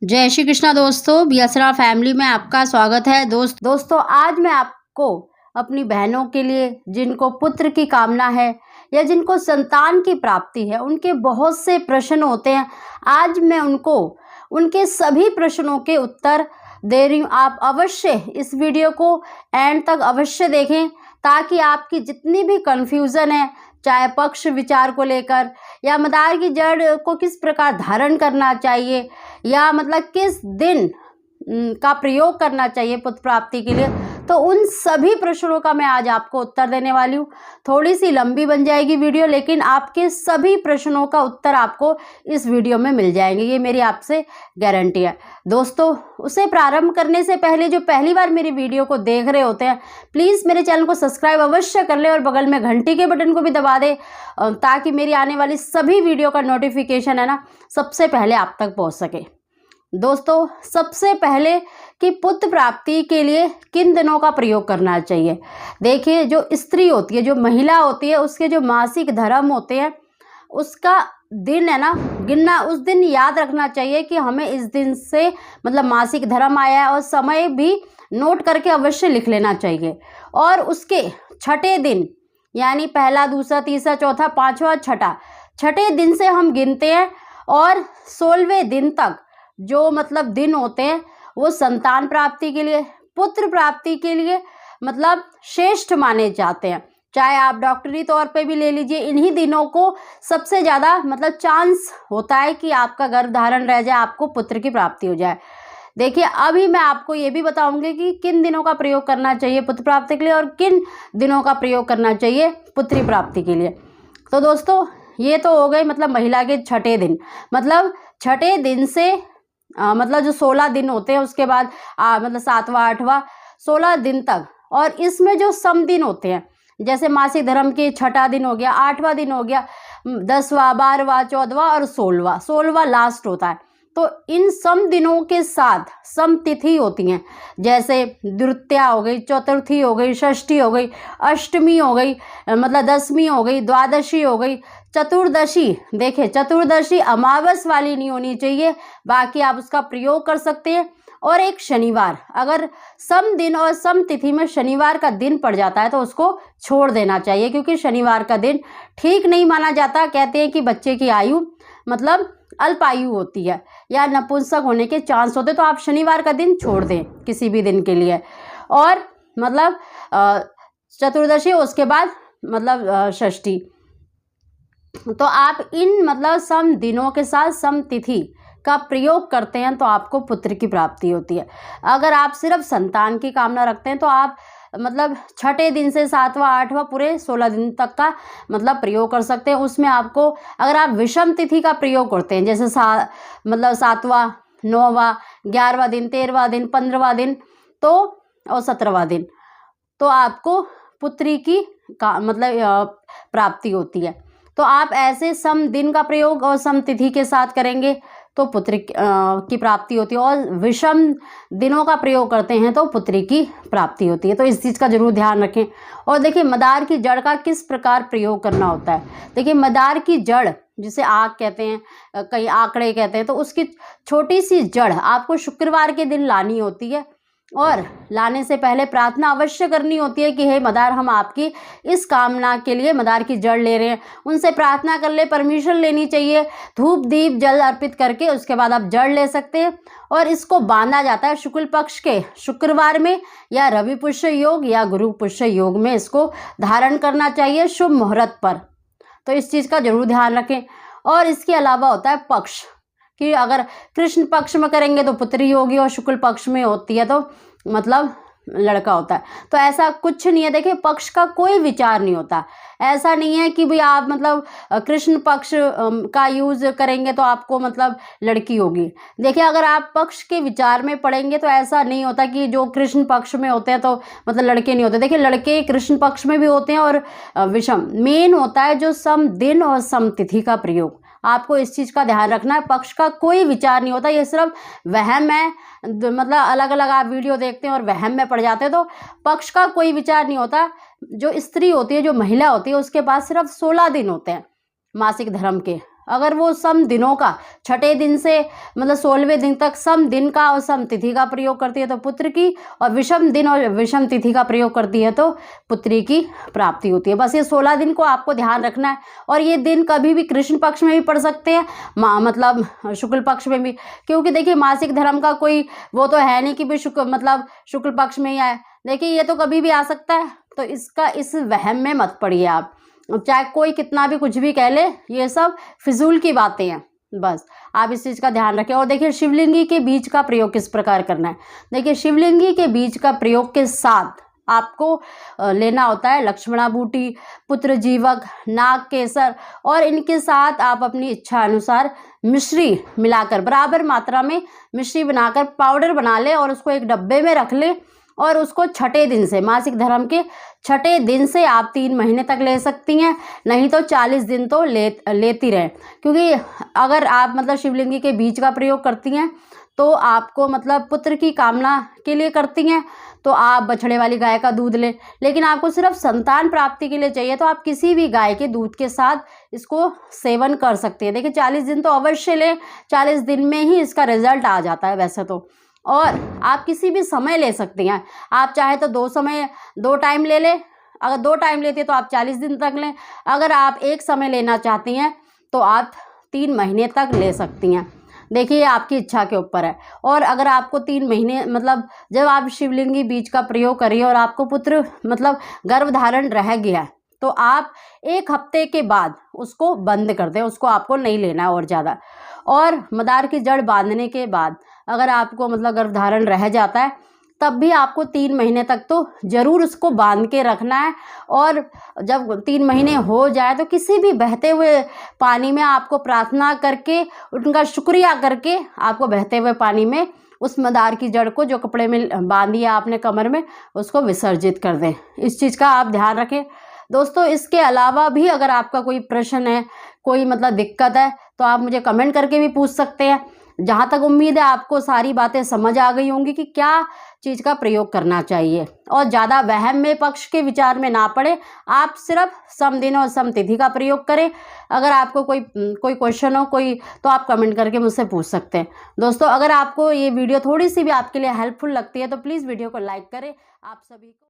जय श्री कृष्णा दोस्तों, BSR family में आपका स्वागत है। दोस्तों आज मैं आपको अपनी बहनों के लिए जिनको पुत्र की कामना है या जिनको संतान की प्राप्ति है, उनके बहुत से प्रश्न होते हैं। आज मैं उनको उनके सभी प्रश्नों के उत्तर दे रही हूँ। आप अवश्य इस वीडियो को एंड तक अवश्य देखें ताकि आपकी जितनी भी कन्फ्यूज़न है, चाहे पक्ष विचार को लेकर या मदार की जड़ को किस प्रकार धारण करना चाहिए या मतलब किस दिन का प्रयोग करना चाहिए पुत्र प्राप्ति के लिए, तो उन सभी प्रश्नों का मैं आज आपको उत्तर देने वाली हूँ। थोड़ी सी लंबी बन जाएगी वीडियो, लेकिन आपके सभी प्रश्नों का उत्तर आपको इस वीडियो में मिल जाएंगे, ये मेरी आपसे गारंटी है। दोस्तों उसे प्रारंभ करने से पहले जो पहली बार मेरी वीडियो को देख रहे होते हैं, प्लीज़ मेरे चैनल को सब्सक्राइब अवश्य कर ले और बगल में घंटी के बटन को भी दबा दे ताकि मेरी आने वाली सभी वीडियो का नोटिफिकेशन है ना सबसे पहले आप तक पहुँच सके। दोस्तों सबसे पहले कि पुत्र प्राप्ति के लिए किन दिनों का प्रयोग करना चाहिए। देखिए, जो स्त्री होती है, जो महिला होती है, उसके जो मासिक धर्म होते हैं उसका दिन है ना गिनना, उस दिन याद रखना चाहिए कि हमें इस दिन से मतलब मासिक धर्म आया है, और समय भी नोट करके अवश्य लिख लेना चाहिए। और उसके छठे दिन यानी पहला, दूसरा, तीसरा, चौथा, पाँचवा, छठे दिन से हम गिनते हैं, और 16वें दिन तक जो मतलब दिन होते हैं वो संतान प्राप्ति के लिए, पुत्र प्राप्ति के लिए मतलब श्रेष्ठ माने जाते हैं। चाहे आप डॉक्टरी तौर पे भी ले लीजिए, इन्हीं दिनों को सबसे ज़्यादा मतलब चांस होता है कि आपका गर्भ धारण रह जाए, आपको पुत्र की प्राप्ति हो जाए। देखिए, अभी मैं आपको ये भी बताऊंगी कि किन दिनों का प्रयोग करना चाहिए पुत्र प्राप्ति के लिए और किन दिनों का प्रयोग करना चाहिए पुत्री प्राप्ति के लिए। तो दोस्तों ये तो हो गए मतलब महिला के छठे दिन, मतलब छठे दिन से मतलब जो 16 दिन होते हैं उसके बाद मतलब 7वां 8वां 16 दिन तक। और इसमें जो सम दिन होते हैं, जैसे मासिक धर्म के छठा दिन हो गया, 8वां दिन हो गया, 10वां 12वां 14वां और 16वां लास्ट होता है। तो इन सम दिनों के साथ सम तिथि होती हैं, जैसे द्वितीया हो गई, चतुर्थी हो गई, षष्ठी हो गई, अष्टमी हो गई, मतलब दसवीं हो गई, द्वादशी हो गई, चतुर्दशी। देखिए, चतुर्दशी अमावस वाली नहीं होनी चाहिए, बाकी आप उसका प्रयोग कर सकते हैं। और एक शनिवार, अगर सम दिन और सम तिथि में शनिवार का दिन पड़ जाता है तो उसको छोड़ देना चाहिए, क्योंकि शनिवार का दिन ठीक नहीं माना जाता। कहते हैं कि बच्चे की आयु मतलब अल्पायु होती है या नपुंसक होने के चांस होते, तो आप शनिवार का दिन छोड़ दें किसी भी दिन के लिए। और मतलब चतुर्दशी, उसके बाद मतलब षष्ठी। तो आप इन मतलब सम दिनों के साथ सम तिथि का प्रयोग करते हैं तो आपको पुत्र की प्राप्ति होती है। अगर आप सिर्फ संतान की कामना रखते हैं तो आप मतलब छठे दिन से 7वां 8वां पूरे 16 दिन तक का मतलब प्रयोग कर सकते हैं। उसमें आपको, अगर आप विषम तिथि का प्रयोग करते हैं, जैसे मतलब 7वां 9वां 11वां दिन, 13वां दिन, 15वां दिन तो और 17वां दिन, तो आपको पुत्री की मतलब प्राप्ति होती है। तो आप ऐसे सम दिन का प्रयोग और सम तिथि के साथ करेंगे तो पुत्री की प्राप्ति होती है, और विषम दिनों का प्रयोग करते हैं तो पुत्री की प्राप्ति होती है। तो इस चीज़ का जरूर ध्यान रखें। और देखिए, मदार की जड़ का किस प्रकार प्रयोग करना होता है। देखिए, मदार की जड़ जिसे आक कहते हैं, कई आंकड़े कहते हैं, तो उसकी छोटी सी जड़ आपको शुक्रवार के दिन लानी होती है, और लाने से पहले प्रार्थना अवश्य करनी होती है कि हे मदार, हम आपकी इस कामना के लिए मदार की जड़ ले रहे हैं। उनसे प्रार्थना कर ले, परमिशन लेनी चाहिए, धूप दीप जल अर्पित करके उसके बाद आप जड़ ले सकते हैं। और इसको बांधा जाता है शुक्ल पक्ष के शुक्रवार में, या रवि पुष्य योग या गुरु पुष्य योग में इसको धारण करना चाहिए शुभ मुहूर्त पर। तो इस चीज़ का जरूर ध्यान रखें। और इसके अलावा होता है पक्ष, कि अगर कृष्ण पक्ष में करेंगे तो पुत्री होगी, और शुक्ल पक्ष में होती है तो मतलब लड़का होता है। तो ऐसा कुछ नहीं है। देखिए, पक्ष का कोई विचार नहीं होता। ऐसा नहीं है कि भाई आप मतलब कृष्ण पक्ष का यूज करेंगे तो आपको मतलब लड़की होगी। देखिए, अगर आप पक्ष के विचार में पढ़ेंगे तो ऐसा नहीं होता कि जो कृष्ण पक्ष में होते हैं तो मतलब लड़के नहीं होते। देखिए, लड़के कृष्ण पक्ष में भी होते हैं, और विषम मेन होता है जो सम दिन और सम तिथि का प्रयोग। आपको इस चीज़ का ध्यान रखना है। पक्ष का कोई विचार नहीं होता, ये सिर्फ वहम है। मतलब अलग अलग आप वीडियो देखते हैं और वहम में पड़ जाते हैं, तो पक्ष का कोई विचार नहीं होता। जो स्त्री होती है, जो महिला होती है, उसके पास सिर्फ 16 दिन होते हैं मासिक धर्म के, अगर वो सम दिनों का छठे दिन से मतलब 16वें दिन तक सम दिन का और सम तिथि का प्रयोग करती है तो पुत्र की, और विषम दिन और विषम तिथि का प्रयोग करती है तो पुत्री की प्राप्ति होती है। बस ये 16 दिन को आपको ध्यान रखना है। और ये दिन कभी भी कृष्ण पक्ष में भी पड़ सकते हैं, मतलब शुक्ल पक्ष में भी, क्योंकि देखिए मासिक धर्म का कोई वो तो है नहीं कि भी शुक्ल पक्ष में ही आए। देखिए ये तो कभी भी आ सकता है, तो इस वहम में मत पड़िए आप, चाहे कोई कितना भी कुछ भी कह ले, ये सब फिजूल की बातें हैं। बस आप इस चीज़ का ध्यान रखें। और देखिए शिवलिंगी के बीज का प्रयोग किस प्रकार करना है। देखिए शिवलिंगी के बीज का प्रयोग के साथ आपको लेना होता है लक्ष्मणा बूटी, पुत्र जीवक, नाग केसर, और इनके साथ आप अपनी इच्छा अनुसार मिश्री मिलाकर बराबर मात्रा में मिश्री बनाकर पाउडर बना लें और उसको एक डब्बे में रख लें। और उसको छठे दिन से, मासिक धर्म के छठे दिन से आप 3 महीने तक ले सकती हैं, नहीं तो 40 दिन तो लेती रहें। क्योंकि अगर आप मतलब शिवलिंगी के बीज का प्रयोग करती हैं तो आपको मतलब पुत्र की कामना के लिए करती हैं तो आप बछड़े वाली गाय का दूध लें। लेकिन आपको सिर्फ संतान प्राप्ति के लिए चाहिए तो आप किसी भी गाय के दूध के साथ इसको सेवन कर सकते हैं। देखिए 40 दिन तो अवश्य लें, 40 दिन में ही इसका रिजल्ट आ जाता है वैसे तो। और आप किसी भी समय ले सकती हैं, आप चाहे तो 2 टाइम ले लें, अगर 2 टाइम लेती है तो आप 40 दिन तक लें, अगर आप एक समय लेना चाहती हैं तो आप 3 महीने तक ले सकती हैं। देखिए आपकी इच्छा के ऊपर है। और अगर आपको 3 महीने मतलब जब आप शिवलिंगी बीज का प्रयोग करिए और आपको पुत्र मतलब गर्भधारण रह गया है तो आप 1 हफ्ते के बाद उसको बंद कर दें, उसको आपको नहीं लेना है और ज़्यादा। और मदार की जड़ बांधने के बाद अगर आपको मतलब गर्भधारण रह जाता है तब भी आपको 3 महीने तक तो ज़रूर उसको बांध के रखना है। और जब 3 महीने हो जाए तो किसी भी बहते हुए पानी में आपको प्रार्थना करके, उनका शुक्रिया करके आपको बहते हुए पानी में उस मदार की जड़ को जो कपड़े में बांधी है आपने कमर में, उसको विसर्जित कर दें। इस चीज़ का आप ध्यान रखें दोस्तों। इसके अलावा भी अगर आपका कोई प्रश्न है, कोई मतलब दिक्कत है तो आप मुझे कमेंट करके भी पूछ सकते हैं। जहाँ तक उम्मीद है आपको सारी बातें समझ आ गई होंगी कि क्या चीज़ का प्रयोग करना चाहिए, और ज़्यादा वहम में पक्ष के विचार में ना पड़े। आप सिर्फ सम दिन और सम तिथि का प्रयोग करें। अगर आपको कोई क्वेश्चन हो तो आप कमेंट करके मुझसे पूछ सकते हैं। दोस्तों अगर आपको ये वीडियो थोड़ी सी भी आपके लिए हेल्पफुल लगती है तो प्लीज़ वीडियो को लाइक करें। आप सभी को